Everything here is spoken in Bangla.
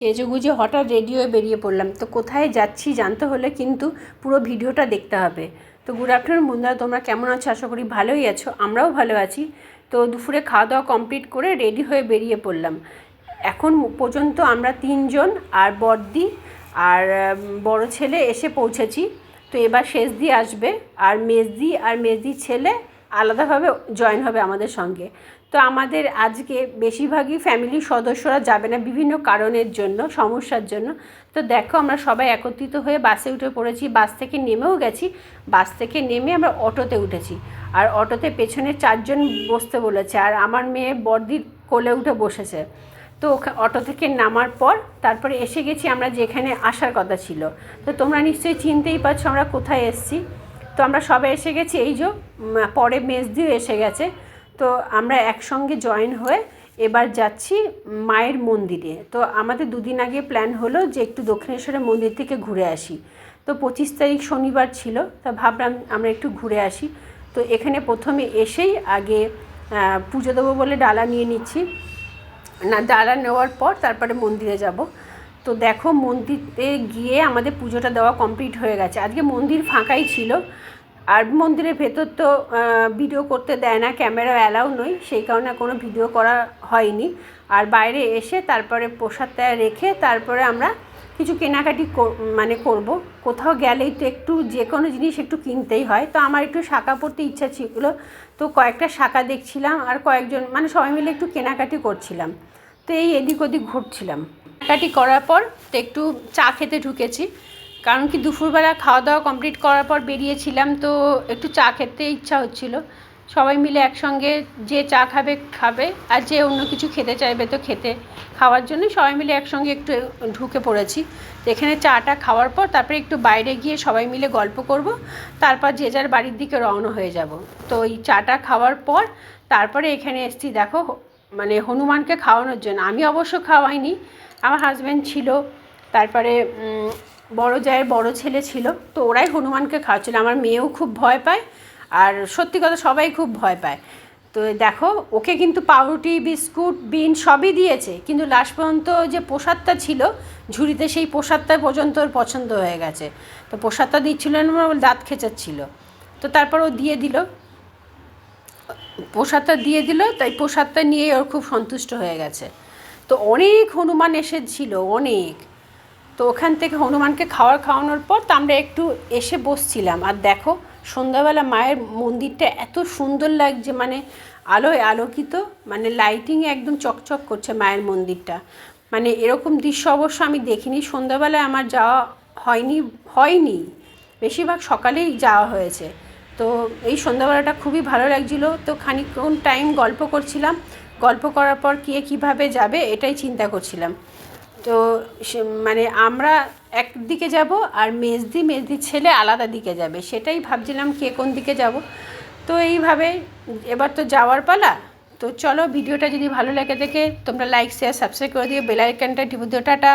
সেজেগুজে হঠাৎ রেডি হয়ে বেরিয়ে পড়লাম। তো কোথায় যাচ্ছি জানতে হলে কিন্তু পুরো ভিডিওটা দেখতে হবে। তো গুড আফটারনুন বন্ধুরা, তোমরা কেমন আছো? আশা করি ভালোই আছো, আমরাও ভালো আছি। তো দুপুরে খাওয়া দাওয়া কমপ্লিট করে রেডি হয়ে বেরিয়ে পড়লাম। এখন পর্যন্ত আমরা 3 জন আর বড়দি আর বড় ছেলে এসে পৌঁছেছি। তো এবার শেষদি আসবে আর মেজদির ছেলে আলাদাভাবে জয়েন হবে আমাদের সঙ্গে। তো আমাদের আজকে বেশিরভাগই ফ্যামিলির সদস্যরা যাবে না বিভিন্ন কারণের জন্য, সমস্যার জন্য। তো দেখো আমরা সবাই একত্রিত হয়ে বাসে উঠে পড়েছি। বাস থেকে নেমেও গেছি। বাস থেকে নেমে আমরা অটোতে উঠেছি। আর অটোতে পেছনে 4 জন বসতে বলেছে, আর আমার মেয়ে বড়দির কোলে উঠে বসেছে। তো অটো থেকে নামার পর তারপরে এসে গেছি আমরা যেখানে আসার কথা ছিল। তো তোমরা নিশ্চয়ই চিনতেই পারছো আমরা কোথায় এসেছি। তো আমরা সবাই এসে গেছি, এই যে পরে মেজদিও এসে গেছে। তো আমরা একসঙ্গে জয়েন হয়ে এবার যাচ্ছি মায়ের মন্দিরে। তো আমাদের 2 দিন আগে প্ল্যান হলো যে একটু দক্ষিণেশ্বরের মন্দির থেকে ঘুরে আসি। তো 25 তারিখ শনিবার ছিল, তা ভাবলাম আমরা একটু ঘুরে আসি। তো এখানে প্রথমে এসেই আগে পুজো দেবো বলে ডালা নিয়ে নিচ্ছি। না, ডালা নেওয়ার পর তারপরে মন্দিরে যাব। তো দেখো মন্দিরে গিয়ে আমাদের পুজোটা দেওয়া কমপ্লিট হয়ে গেছে। আজকে মন্দির ফাঁকাই ছিল। আর মন্দিরের ভেতর তো ভিডিও করতে দেয় না, ক্যামেরা অ্যালাউ নয়, সেই কারণে কোনো ভিডিও করা হয়নি। আর বাইরে এসে তারপরে প্রসাদটা রেখে তারপরে আমরা কিছু কেনাকাটি করব। কোথাও গেলেই তো একটু যে কোনো জিনিস একটু কিনতেই হয়। তো আমার একটু শাঁখা পরতে ইচ্ছা ছিল, তো কয়েকটা শাঁখা দেখছিলাম আর কয়েকজন সবাই মিলে একটু কেনাকাটি করছিলাম। তো এই এদিক ওদিক ঘুরছিলাম। কেনাকাটি করার পর তো একটু চা খেতে ঢুকেছি, কারণ কি দুপুরবেলা খাওয়া দাওয়া কমপ্লিট করার পর বেরিয়েছিলাম, তো একটু চা খেতে ইচ্ছা হচ্ছিল। সবাই মিলে একসঙ্গে যে চা খাবে আর যে অন্য কিছু খেতে চাইবে তো খাওয়ার জন্য সবাই মিলে একসঙ্গে একটু ঢুকে পড়েছি। তো এখানে চাটা খাওয়ার পর তারপরে একটু বাইরে গিয়ে সবাই মিলে গল্প করব, তারপর যে যার বাড়ির দিকে রওনা হয়ে যাব। তো এই চাটা খাওয়ার পর তারপরে এখানে এসেছি দেখো হনুমানকে খাওয়ানোর জন্য। আমি অবশ্য খাওয়াইনি, আমার হাজব্যান্ড ছিল, তারপরে বড় জায়ের বড় ছেলে ছিল, তো ওরাই হনুমানকে খাওয়াচ্ছিল। আমার মেয়েও খুব ভয় পায়, আর সত্যি কথা সবাই খুব ভয় পায়। তো দেখো ওকে কিন্তু পাউরুটি বিস্কুট বিন সবই দিয়েছে, কিন্তু লাস্ট পর্যন্ত যে প্রসাদটা ছিল ঝুড়িতে, সেই প্রসাদটা পর্যন্ত ওর পছন্দ হয়ে গেছে। তো প্রসাদটা দিচ্ছিল না, দাঁত খেঁচাচ্ছিল। তো তারপর ও প্রসাদটা দিয়ে দিল, তাই প্রসাদটা নিয়ে ওর খুব সন্তুষ্ট হয়ে গেছে। তো অনেক হনুমান এসেছিল, অনেক। তো ওখান থেকে হনুমানকে খাওয়ানোর পর তো আমরা একটু এসে বসছিলাম। আর দেখো সন্ধ্যাবেলা মায়ের মন্দিরটা এত সুন্দর লাগছে, আলোয় আলোকিত, লাইটিংয়ে একদম চকচক করছে মায়ের মন্দিরটা। এরকম দৃশ্য অবশ্য আমি দেখিনি। সন্ধ্যাবেলায় আমার যাওয়া হয়নি, বেশিরভাগ সকালেই যাওয়া হয়েছে। তো এই সন্ধ্যাবেলাটা খুবই ভালো লাগছিলো। তো খানিকক্ষণ টাইম গল্প করছিলাম, গল্প করার পর কে কীভাবে যাবে এটাই চিন্তা করছিলাম। তো আমরা একদিকে যাব আর মেজদির ছেলে আলাদা দিকে যাবে, সেটাই ভাবছিলাম কে কোন দিকে যাব। তো এইভাবে এবার তো যাওয়ার পালা। তো চলো, ভিডিওটা যদি ভালো লাগে থাকে তোমরা লাইক শেয়ার সাবস্ক্রাইব করে দিও, বেল আইকনটা টিপে দিও। টাটা।